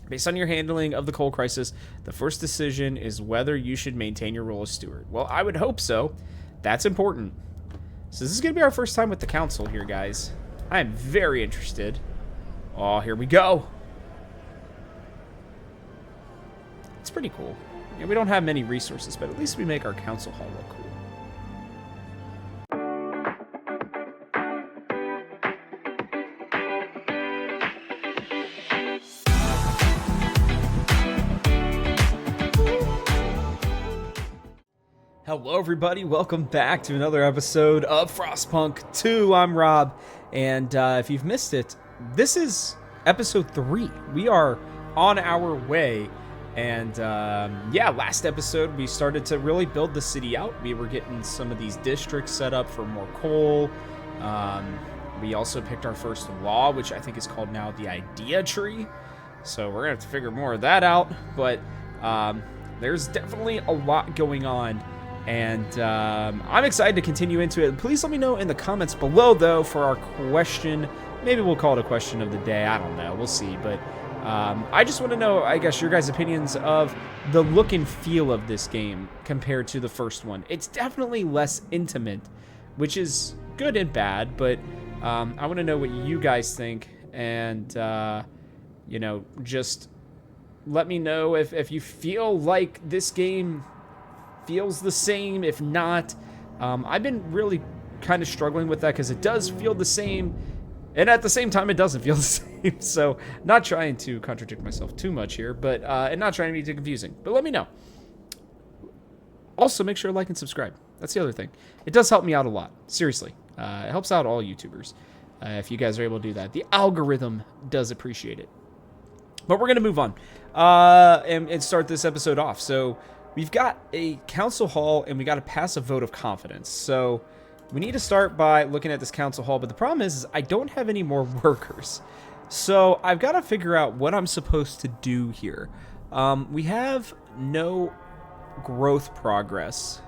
Based on your handling of the coal crisis, the first decision is whether you should maintain your role as steward. Well, I would hope so. That's important. So this is going to be our first time with the council here, guys. I am very interested. Oh, here we go. It's pretty cool. Yeah, we don't have many resources, but at least we make our council hall look cool. Hello, everybody. Welcome back to another episode of Frostpunk 2. I'm Rob, and if you've missed it, this is episode 3. We are on our way, and yeah, last episode we started to really build the city out. We were getting some of these districts set up for more coal. We also picked our first law, which I think is called now the Idea Tree. So we're gonna have to figure more of that out, but there's definitely a lot going on. And I'm excited to continue into it. Please let me know in the comments below, though, for our question. Maybe we'll call it a question of the day. I don't know. We'll see. But I just want to know, I guess, your guys' opinions of the look and feel of this game compared to the first one. It's definitely less intimate, which is good and bad. But I want to know what you guys think. And, you know, just let me know if you feel like this game feels the same. If not, I've been really kind of struggling with that because it does feel the same, and at the same time it doesn't feel the same. So not trying to contradict myself too much here, but and not trying to be too confusing, but let me know. Also, make sure to like and subscribe. That's the other thing. It does help me out a lot, seriously. It helps out all YouTubers if you guys are able to do that. The algorithm does appreciate it. But we're gonna move on and start this episode off. So we've got a council hall, and we got to pass a vote of confidence. So we need to start by looking at this council hall, but the problem is I don't have any more workers. So I've got to figure out what I'm supposed to do here. We have no growth progress,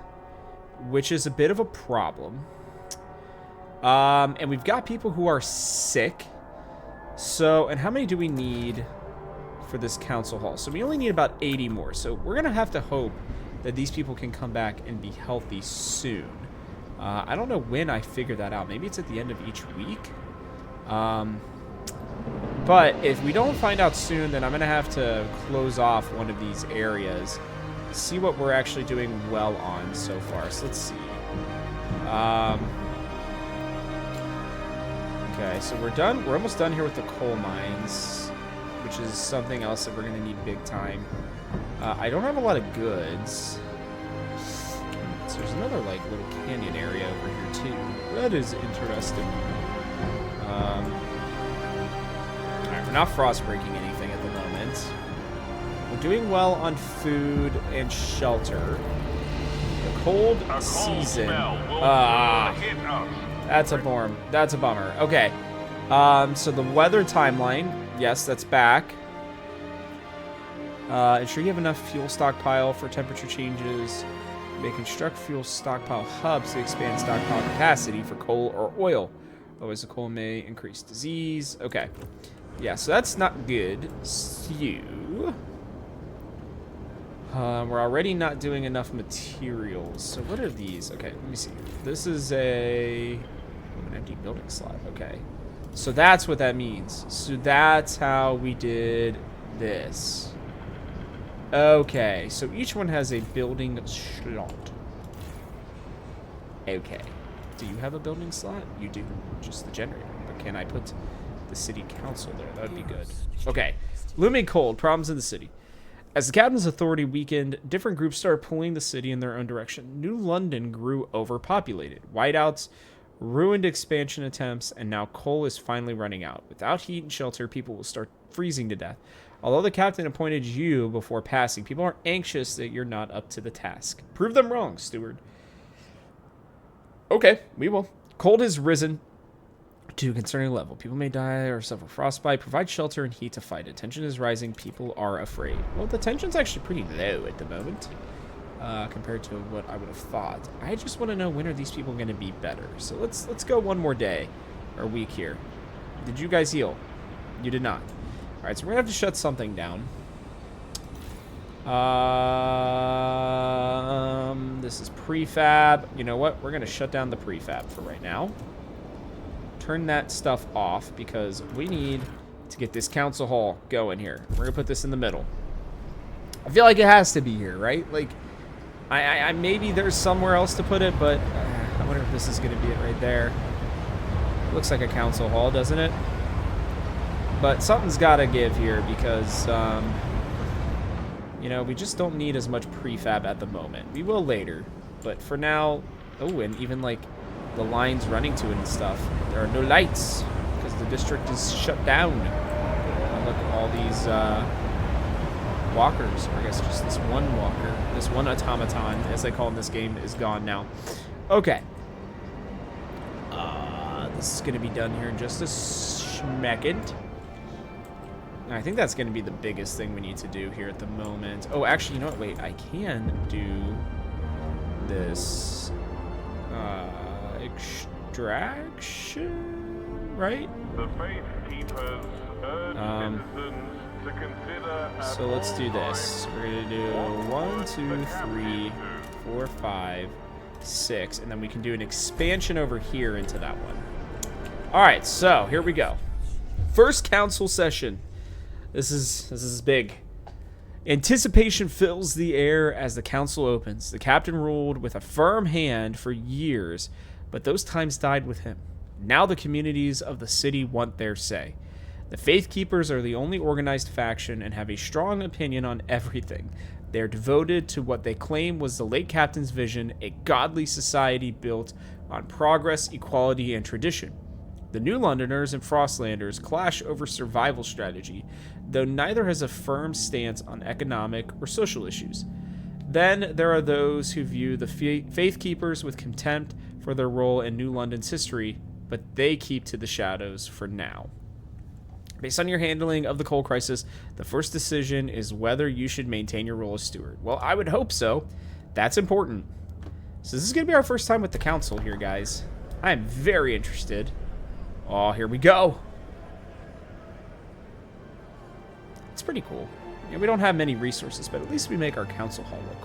which is a bit of a problem. And we've got people who are sick. So, and how many do we need for this council hall? So we only need about 80 more. So we're gonna have to hope that these people can come back and be healthy soon. I don't know when I figure that out. Maybe it's at the end of each week. But if we don't find out soon, then I'm gonna have to close off one of these areas, see what we're actually doing well on so far. So let's see. Okay, so we're done. We're almost done here with the coal mines, which is something else that we're going to need big time. I don't have a lot of goods. So there's another, like, little canyon area over here, too. That is interesting. Alright, we're not frost breaking anything at the moment. We're doing well on food and shelter. The cold season. That's a bummer. That's a bummer. Okay. So the weather timeline. Yes, that's back. Ensure you have enough fuel stockpile for temperature changes. May construct fuel stockpile hubs to expand stockpile capacity for coal or oil. Otherwise, the coal may increase disease. Okay. Yeah, so that's not good. We're already not doing enough materials. So what are these? Okay, let me see. This is an empty building slot. Okay. So that's what that means. So that's how we did this. Okay, so each one has a building slot. Okay. Do you have a building slot? You do. Just the generator. But can I put the city council there? That would be good. Okay. Looming cold. Problems in the city. As the captain's authority weakened, different groups started pulling the city in their own direction. New London grew overpopulated. Whiteouts ruined expansion attempts, and now coal is finally running out. Without heat and shelter, people will start freezing to death. Although the captain appointed you before passing, people are anxious that you're not up to the task. Prove them wrong, Steward. Okay, we will. Cold has risen to a concerning level. People may die or suffer frostbite. Provide shelter and heat to fight it. Tension is rising. People are afraid. Well, the tension's actually pretty low at the moment. Compared to what I would have thought. I just want to know, when are these people going to be better? So let's go one more day or week here. Did you guys heal? You did not. Alright, so we're going to have to shut something down. This is prefab. You know what? We're going to shut down the prefab for right now. Turn that stuff off because we need to get this council hall going here. We're going to put this in the middle. I feel like it has to be here, right? Like, I maybe there's somewhere else to put it, but I wonder if this is going to be it right there. Looks like a council hall, doesn't it? But something's got to give here because, you know, we just don't need as much prefab at the moment. We will later, but for now... Oh, and even, like, the lines running to it and stuff. There are no lights because the district is shut down. Look at all these walkers, or I guess just this one walker. This one automaton, as they call in this game, is gone now. Okay. This is going to be done here in just a schmeckend. I think that's going to be the biggest thing we need to do here at the moment. Oh, actually, you know what? Wait, I can do this extraction, right? The faith keepers urge citizens to consider. So let's do this. We're going to do 1, 2, 3, 4, 5, 6, and then we can do an expansion over here into that one. All right, so here we go. First council session. This is big. Anticipation fills the air as the council opens. The captain ruled with a firm hand for years, but those times died with him. Now the communities of the city want their say. The Faith Keepers are the only organized faction and have a strong opinion on everything. They are devoted to what they claim was the late captain's vision, a godly society built on progress, equality, and tradition. The New Londoners and Frostlanders clash over survival strategy, though neither has a firm stance on economic or social issues. Then there are those who view the Faith Keepers with contempt for their role in New London's history, but they keep to the shadows for now. Based on your handling of the coal crisis, the first decision is whether you should maintain your role as steward. Well, I would hope so. That's important. So this is going to be our first time with the council here, guys. I am very interested. Oh, here we go. It's pretty cool. Yeah, we don't have many resources, but at least we make our council hall look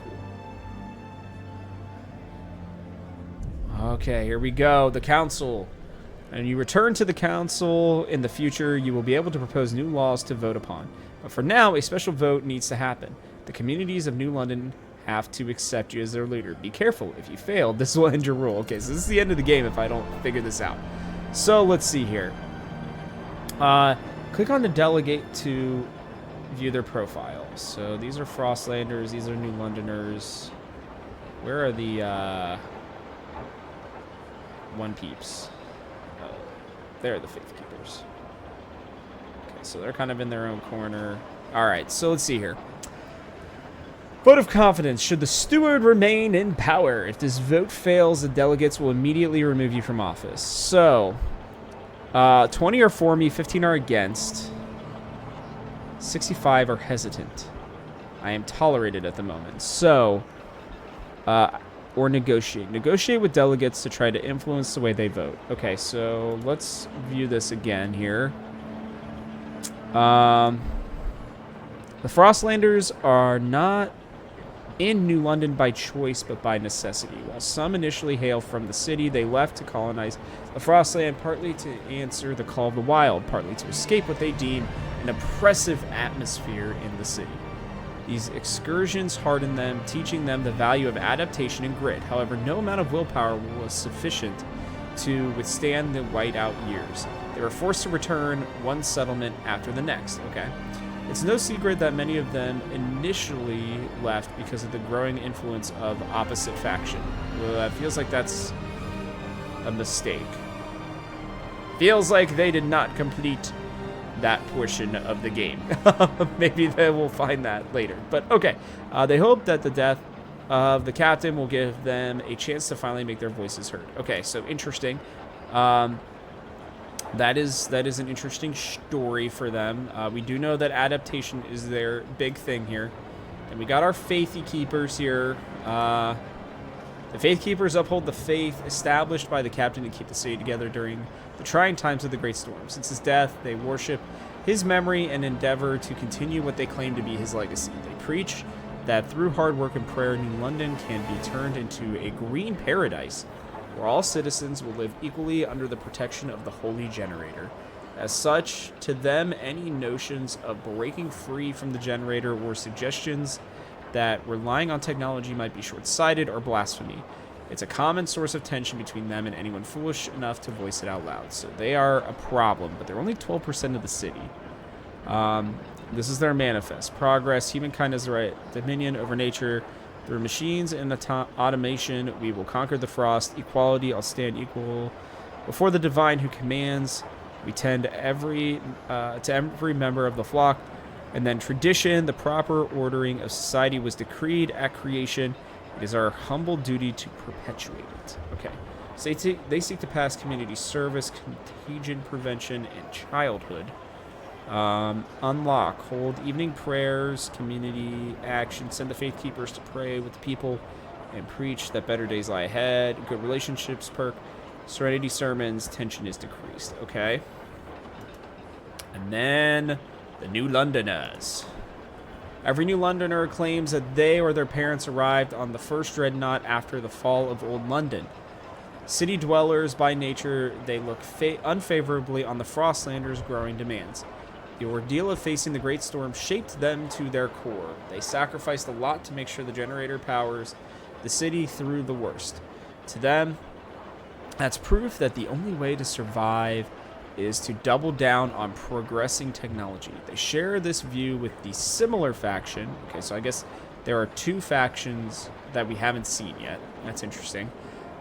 cool. Okay, here we go. The council. And you return to the council in the future, you will be able to propose new laws to vote upon. But for now, a special vote needs to happen. The communities of New London have to accept you as their leader. Be careful. If you fail, this will end your rule. Okay, so this is the end of the game if I don't figure this out. So let's see here. Click on the delegate to view their profile. So these are Frostlanders. These are New Londoners. Where are the one peeps? They're the Faith Keepers. Okay, so they're kind of in their own corner. All right, so let's see here. Vote of confidence. Should the steward remain in power? If this vote fails, the delegates will immediately remove you from office. So, 20 are for me, 15 are against. 65 are hesitant. I am tolerated at the moment. So, or negotiate. Negotiate with delegates to try to influence the way they vote. Okay, so let's view this again here. The Frostlanders are not in New London by choice, but by necessity. While some initially hail from the city, they left to colonize the Frostland, partly to answer the call of the wild, partly to escape what they deem an oppressive atmosphere in the city. These excursions harden them, teaching them the value of adaptation and grit. However, no amount of willpower was sufficient to withstand the whiteout years. They were forced to return one settlement after the next. Okay. It's no secret that many of them initially left because of the growing influence of opposite faction. Well, it feels like that's a mistake. Feels like they did not complete that portion of the game. Maybe they will find that later. But okay, they hope that the death of the captain will give them a chance to finally make their voices heard. Okay, so interesting. That is an interesting story for them. We do know that adaptation is their big thing here. And we got our Faithy Keepers here. The Faith Keepers uphold the faith established by the captain to keep the city together during the trying times of the Great Storm. Since his death, they worship his memory and endeavor to continue what they claim to be his legacy. They preach that through hard work and prayer, New London can be turned into a green paradise where all citizens will live equally under the protection of the Holy Generator. As such, to them, any notions of breaking free from the Generator or suggestions that relying on technology might be short-sighted or blasphemy. It's a common source of tension between them and anyone foolish enough to voice it out loud. So they are a problem, but they're only 12% of the city. This is their manifest. Progress, humankind has the right dominion over nature. Through machines and automation, we will conquer the frost. Equality, I'll stand equal before the divine who commands. We tend to every member of the flock. And then tradition, the proper ordering of society was decreed at creation. It is our humble duty to perpetuate it. Okay. So they seek to pass community service, contagion prevention, and childhood. Unlock, hold evening prayers, community action, send the faith keepers to pray with the people and preach that better days lie ahead. Good relationships perk, serenity sermons, tension is decreased. Okay. And then the New Londoners. Every New Londoner claims that they or their parents arrived on the first dreadnought after the fall of Old London. City dwellers by nature, they look unfavorably on the Frostlanders' growing demands. The ordeal of facing the Great Storm shaped them to their core. They sacrificed a lot to make sure the generator powers the city through the worst. To them, that's proof that the only way to survive is to double down on progressing technology. They share this view with the similar faction. Okay, so I guess there are two factions that we haven't seen yet. That's interesting.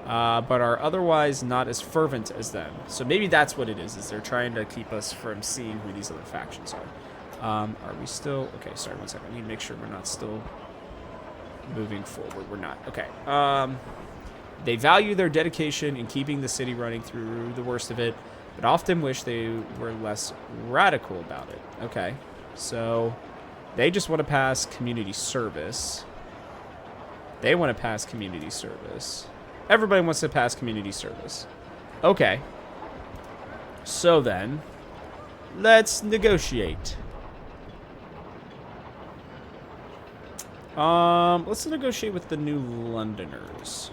But are otherwise not as fervent as them. So maybe that's what it is they're trying to keep us from seeing who these other factions are. Are we still... Okay, sorry, one second. I need to make sure we're not still moving forward. We're not. Okay. They value their dedication in keeping the city running through the worst of it, but often wish they were less radical about it. Okay. So they just want to pass community service. They want to pass community service. Everybody wants to pass community service. Okay. So then, let's negotiate. Let's negotiate with the New Londoners.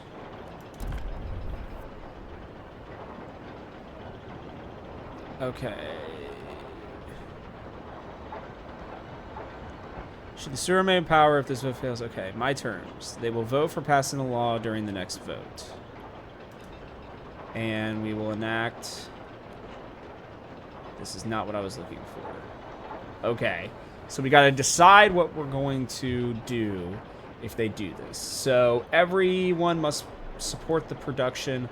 Okay. Should the sewer remain in power if this vote fails? Okay, my terms. They will vote for passing the law during the next vote. And we will enact... This is not what I was looking for. Okay. So we got to decide what we're going to do if they do this. So everyone must support the production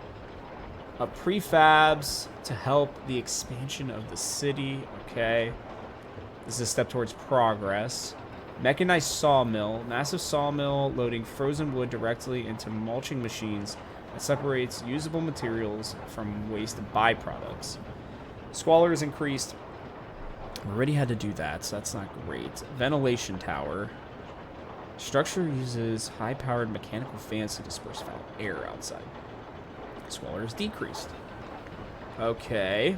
of prefabs to help the expansion of the city. Okay. This is a step towards progress. Mechanized sawmill. Massive sawmill loading frozen wood directly into mulching machines that separates usable materials from waste byproducts. Squalor is increased. We already had to do that, so that's not great. Ventilation tower. Structure uses high-powered mechanical fans to disperse foul air outside. Squalor is decreased. Okay.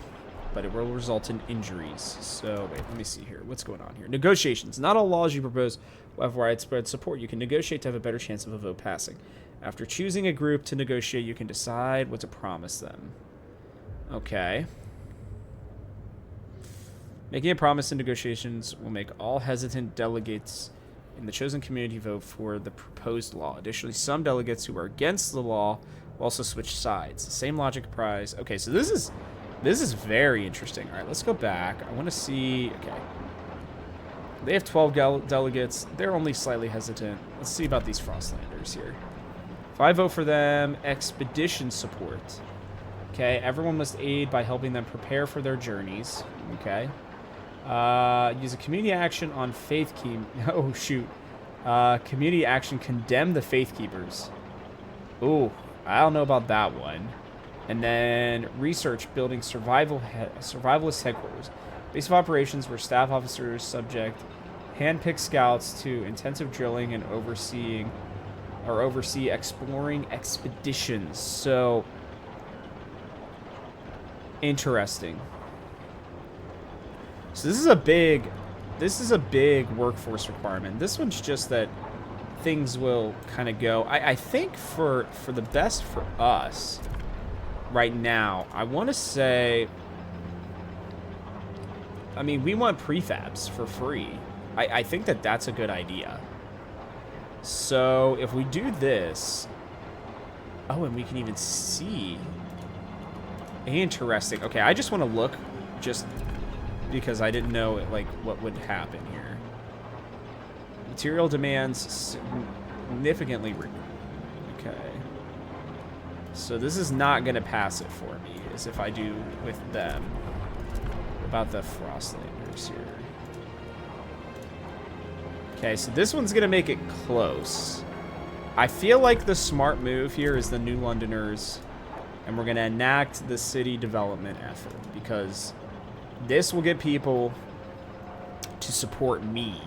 But it will result in injuries. So, wait, let me see here. What's going on here? Negotiations. Not all laws you propose will have widespread support. You can negotiate to have a better chance of a vote passing. After choosing a group to negotiate, you can decide what to promise them. Okay. Making a promise in negotiations will make all hesitant delegates in the chosen community vote for the proposed law. Additionally, some delegates who are against the law will also switch sides. The same logic applies. Okay, so this is very interesting. All right, let's go back. I want to see... Okay. They have 12 delegates. They're only slightly hesitant. Let's see about these Frostlanders here. If I vote for them, expedition support. Okay, everyone must aid by helping them prepare for their journeys. Okay. Use a community action on faith keep. Oh, shoot. Community action condemn the faith keepers. Ooh, I don't know about that one. And then research building survivalist headquarters. Base of operations where staff officers subject hand-picked scouts to intensive drilling and oversee exploring expeditions. So interesting. So this is a big workforce requirement. This one's just that things will kind of go. I think for the best for us right now, I want to say, I mean, we want prefabs for free. I think that that's a good idea. So if we do this, oh, and we can even see. Interesting. Okay, I just want to look just because I didn't know like what would happen here. Material demands significantly. Okay. So this is not going to pass it for me, as if I do with them. About the Frostlanders here. Okay, so this one's going to make it close. I feel like the smart move here is the New Londoners, and we're going to enact the city development effort, because this will get people to support me.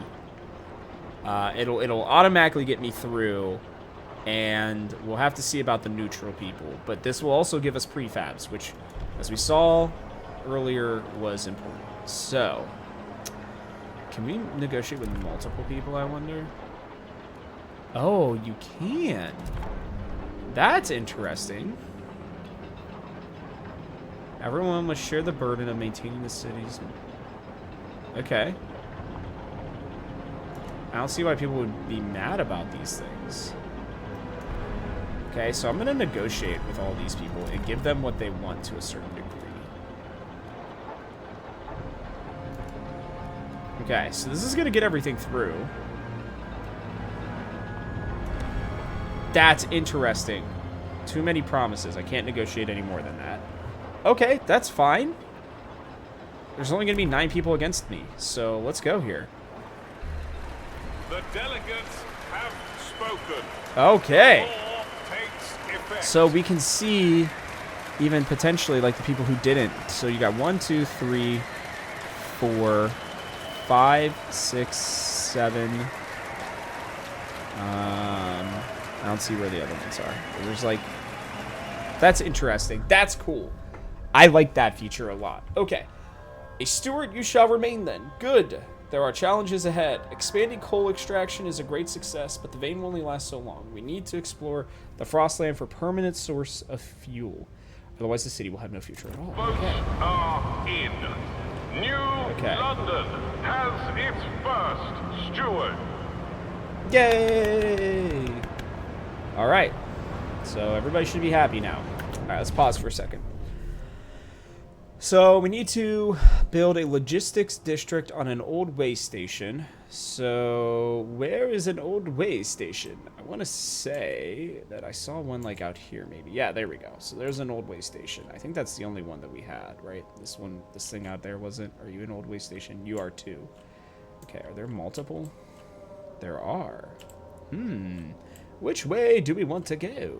It'll automatically get me through, and we'll have to see about the neutral people. But this will also give us prefabs, which, as we saw earlier, was important. So, can we negotiate with multiple people, I wonder? Oh, you can. That's interesting. Everyone must share the burden of maintaining the cities. Okay. I don't see why people would be mad about these things. Okay, so I'm going to negotiate with all these people and give them what they want to a certain degree. Okay, so this is going to get everything through. That's interesting. Too many promises. I can't negotiate any more than that. Okay, that's fine. There's only going to be 9 people against me, so let's go here. The delegates have spoken. Okay. Law takes effect. So we can see even potentially like the people who didn't. So you got 1, 2, 3, 4, 5, 6, 7. I don't see where the other ones are. There's like, that's interesting. That's cool. I like that feature a lot. Okay. A steward you shall remain then. Good. There are challenges ahead. Expanding coal extraction is a great success, but the vein will only last so long. We need to explore the Frostland for permanent source of fuel. Otherwise, the city will have no future at all. Votes Okay. are in. New London has its first steward. Yay! All right. So everybody should be happy now. All right, let's pause for a second. So we need to build a logistics district on an old way station. So where is an old way station? I want to say that I saw one like out here maybe. Yeah, there we go. So there's an old way station. I think that's the only one that we had, right? This one, this thing out there wasn't. Are you an old way station? You are too. Okay, are there multiple? There are. Which way do we want to go?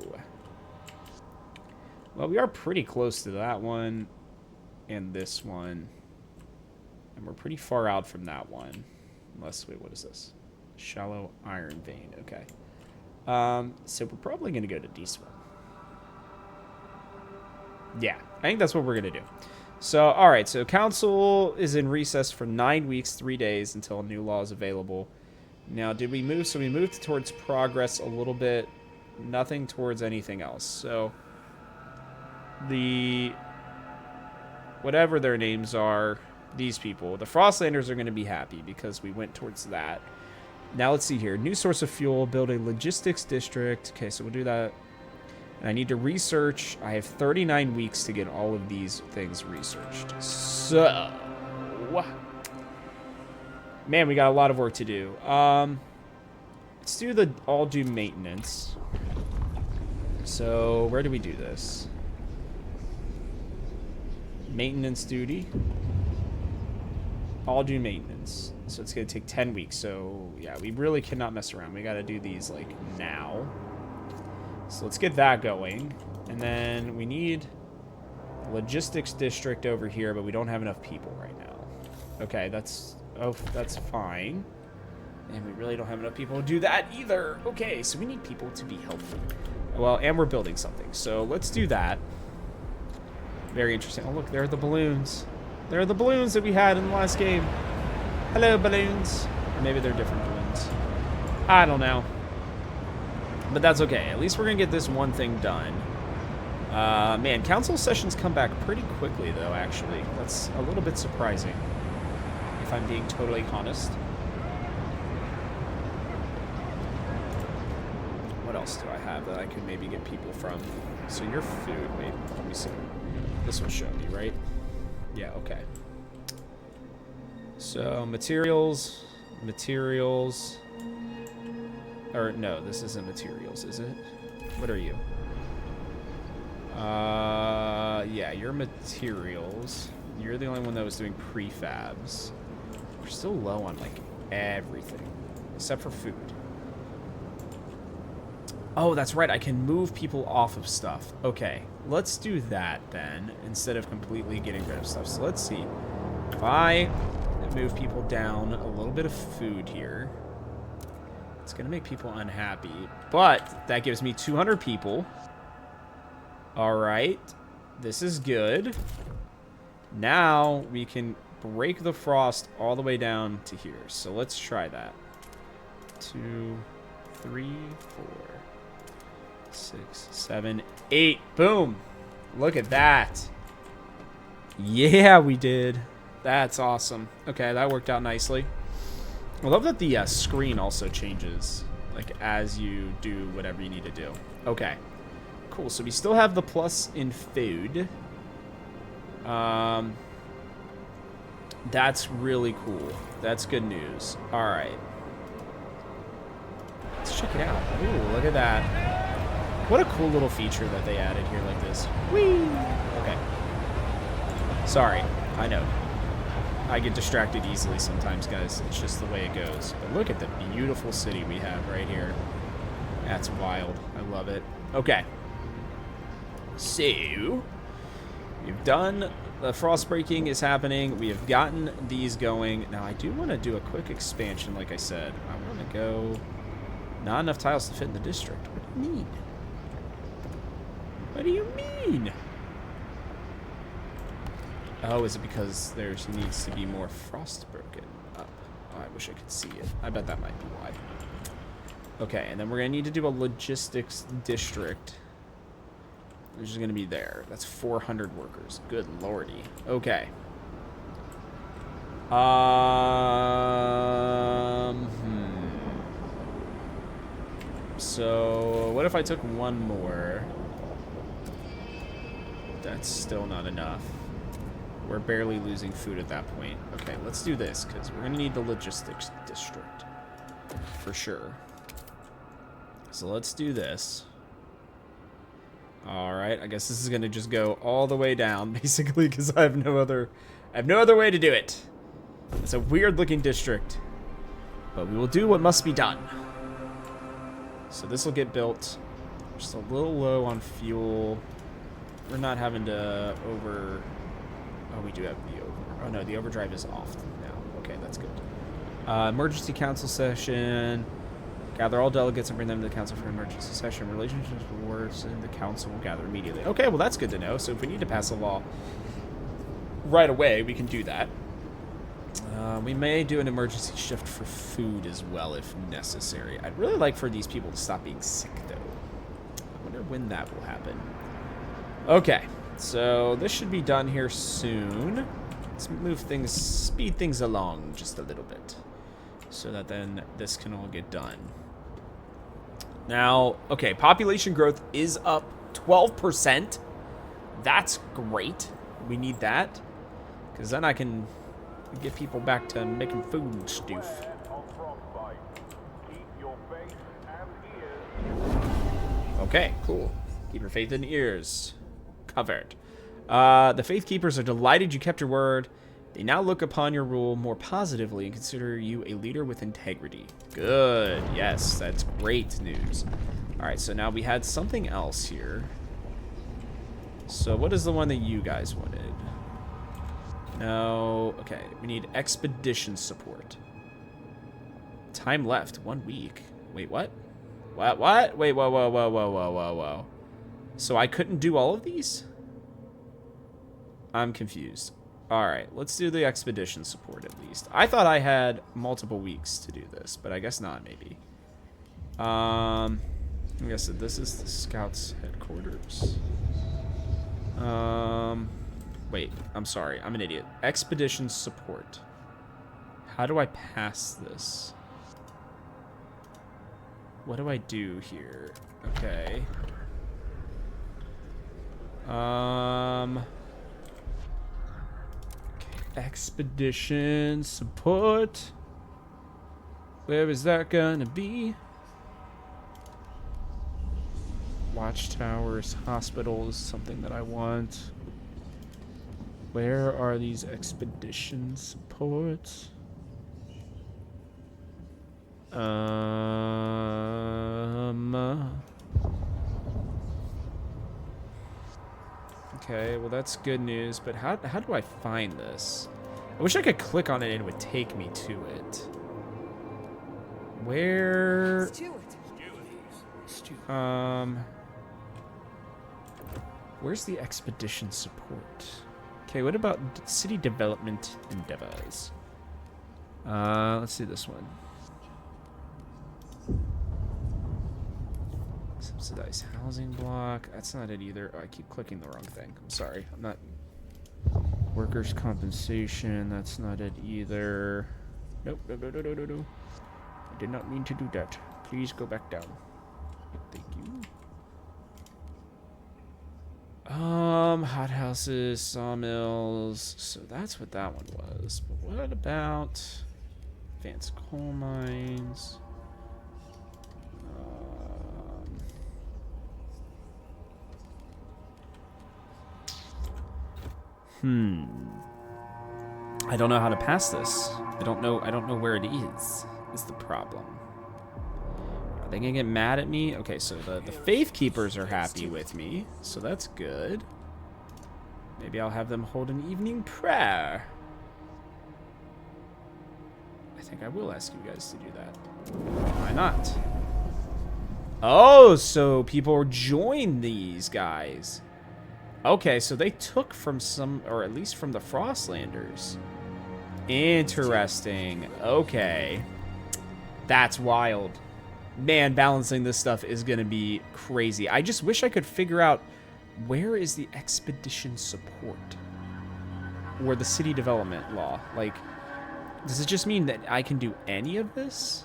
Well, we are pretty close to that one. And this one. And we're pretty far out from that one. Unless, wait, what is this? Shallow iron vein. Okay. So we're probably going to go to this one. Yeah, I think that's what we're going to do. So, alright, so council is in recess for 9 weeks, 3 days until a new law is available. Now, did we move? So we moved towards progress a little bit. Nothing towards anything else. So, the... whatever their names are, these people, the Frostlanders are going to be happy because we went towards that. Now let's see here. New source of fuel, build a logistics district. Okay, so we'll do that. And I need to research. I have 39 weeks to get all of these things researched. So, man, we got a lot of work to do. Let's do the all do maintenance. So, where do we do this? Maintenance duty. All do maintenance. So it's going to take 10 weeks. So, yeah, we really cannot mess around. We got to do these, like, now. So let's get that going. And then we need a logistics district over here, but we don't have enough people right now. Okay, that's fine. And we really don't have enough people to do that either. Okay, so we need people to be helpful. Well, and we're building something. So let's do that. Very interesting. Oh, look, there are the balloons. They're the balloons that we had in the last game. Hello, balloons. Or maybe they're different balloons. I don't know. But that's okay. At least we're going to get this one thing done. Man, council sessions come back pretty quickly, though, actually. That's a little bit surprising, if I'm being totally honest. What else do I have that I could maybe get people from? So your food, maybe. Let me see. This will show me, right? Yeah, okay. So, materials. Or, no, this isn't materials, is it? What are you? Yeah, you're materials. You're the only one that was doing prefabs. We're still low on, like, everything. Except for food. Oh, that's right. I can move people off of stuff. Okay, let's do that, then, instead of completely getting rid of stuff. So let's see. If I move people down a little bit of food here, it's going to make people unhappy. But that gives me 200 people. All right. This is good. Now we can break the frost all the way down to here. So let's try that. 2, 3, 4, 6, 7, 8. Boom. Look at that. Yeah, we did. That's awesome. Okay, that worked out nicely. I love that the screen also changes, like, as you do whatever you need to do. Okay. Cool, so we still have the plus in food. That's really cool. That's good news. All right. Let's check it out. Ooh, look at that. What a cool little feature that they added here like this. Whee! Okay. Sorry, I know. I get distracted easily sometimes, guys. It's just the way it goes. But look at the beautiful city we have right here. That's wild. I love it. Okay. So, we've done the frost breaking is happening. We have gotten these going. Now, I do want to do a quick expansion, like I said. I want to go... Not enough tiles to fit in the district. What do you mean? What do you mean? Oh, is it because there needs to be more frost broken up? Oh, I wish I could see it. I bet that might be why. Okay, and then we're going to need to do a logistics district. Which is going to be there. That's 400 workers. Good lordy. Okay. So, what if I took one more? That's still not enough. We're barely losing food at that point. Okay, let's do this, because we're going to need the logistics district. For sure. So let's do this. Alright, I guess this is going to just go all the way down, basically, because I have no other way to do it. It's a weird-looking district. But we will do what must be done. So this will get built. Just a little low on fuel. We're not having to over... Oh, we do have the over... Oh, no, the overdrive is off now. Okay, that's good. Emergency council session. Gather all delegates and bring them to the council for an emergency session. Relationships with worse, and the council will gather immediately. Okay, well, that's good to know. So if we need to pass a law right away, we can do that. We may do an emergency shift for food as well, if necessary. I'd really like for these people to stop being sick, though. I wonder when that will happen. Okay, so this should be done here soon. Let's move things, speed things along just a little bit, so that then this can all get done. Now, okay, population growth is up 12%. That's great. We need that, because then I can get people back to making food and stuff. Okay, cool. Keep your faith and ears covered. The Faith Keepers are delighted you kept your word. They now look upon your rule more positively and consider you a leader with integrity. Good. Yes, that's great news. All right, so now we had something else here. So what is the one that you guys wanted? No. Okay, we need expedition support. Time left, 1 week. Wait, what? What? Wait, whoa. So I couldn't do all of these? I'm confused. Alright, let's do the expedition support at least. I thought I had multiple weeks to do this, but I guess not, maybe. I guess this is the Scouts headquarters. Wait, I'm sorry, I'm an idiot. Expedition support. How do I pass this? What do I do here? Okay. Expedition support. Where is that gonna be? Watchtowers, hospitals, something that I want. Where are these expedition supports? Okay, well that's good news, but how do I find this? I wish I could click on it and it would take me to it. Where? Where's the expedition support? Okay, what about city development endeavors? Let's see this one. Subsidized housing block. That's not it either. Oh, I keep clicking the wrong thing. I'm sorry. I'm not. Workers' compensation. That's not it either. Nope. No. I did not mean to do that. Please go back down. Thank you. Hothouses, sawmills. So that's what that one was. But what about advanced coal mines? I don't know how to pass this. I don't know where it is the problem. Are they gonna get mad at me? Okay, so the Faith Keepers are happy with me, so that's good. Maybe I'll have them hold an evening prayer. I think I will ask you guys to do that. Why not? Oh, so people join these guys. Okay, so they took from some, or at least from the Frostlanders. Interesting. Okay. That's wild. Man, balancing this stuff is going to be crazy. I just wish I could figure out where is the expedition support? Or the city development law. Like, does it just mean that I can do any of this?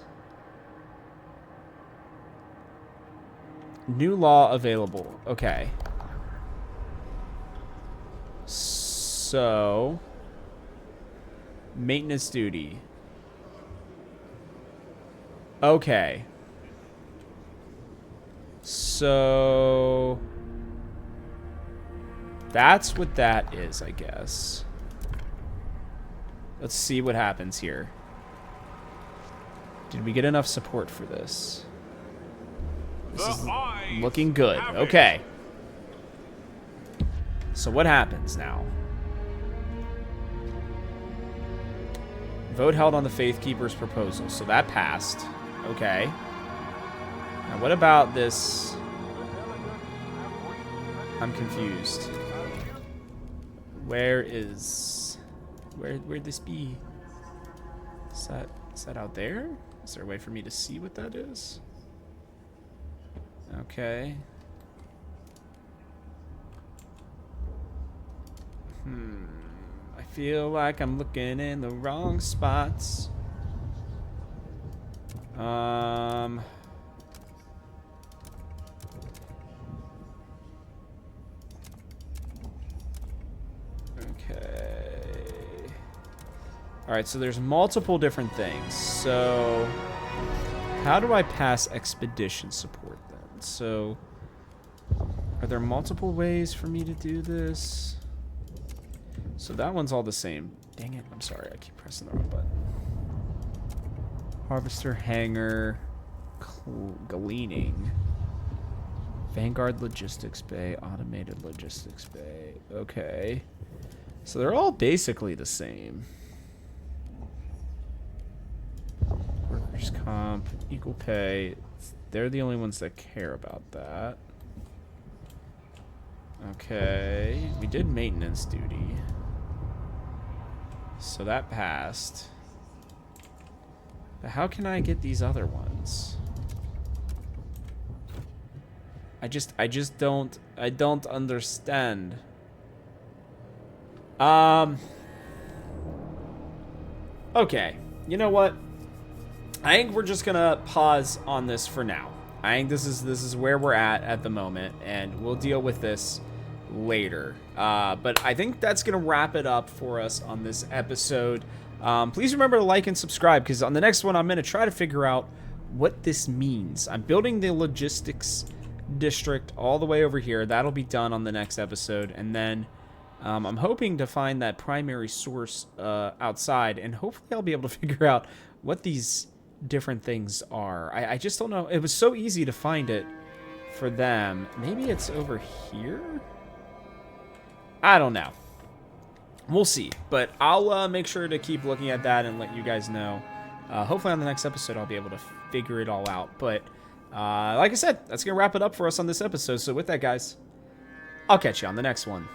New law available. Okay. So, maintenance duty. Okay. So, that's what that is, I guess. Let's see what happens here. Did we get enough support for this? This is looking good. Okay. So what happens now? Vote held on the Faith Keeper's proposal. So that passed. Okay. Now what about this? I'm confused. Where'd this be? Is that out there? Is there a way for me to see what that is? Okay. I feel like I'm looking in the wrong spots. Okay. Alright, so there's multiple different things. So, how do I pass expedition support then? So, are there multiple ways for me to do this? So that one's all the same. Dang it, I'm sorry, I keep pressing the wrong button. Harvester, hangar, gleaning. Vanguard Logistics Bay, Automated Logistics Bay. Okay. So they're all basically the same. Workers' comp, equal pay. They're the only ones that care about that. Okay. We did maintenance duty. So that passed. But how can I get these other ones? I just don't understand. Okay. You know what? I think we're just gonna pause on this for now. I think this is where we're at the moment, and we'll deal with this later. But I think that's gonna wrap it up for us on this episode. Please remember to like and subscribe, because on the next one I'm gonna try to figure out what this means. I'm building the logistics district all the way over here. That'll be done on the next episode, and then I'm hoping to find that primary source outside, and hopefully I'll be able to figure out what these different things are. I just don't know. It was so easy to find it for them. Maybe it's over here? I don't know. We'll see. But I'll make sure to keep looking at that and let you guys know. Hopefully on the next episode I'll be able to figure it all out. But like I said, that's going to wrap it up for us on this episode. So with that, guys, I'll catch you on the next one.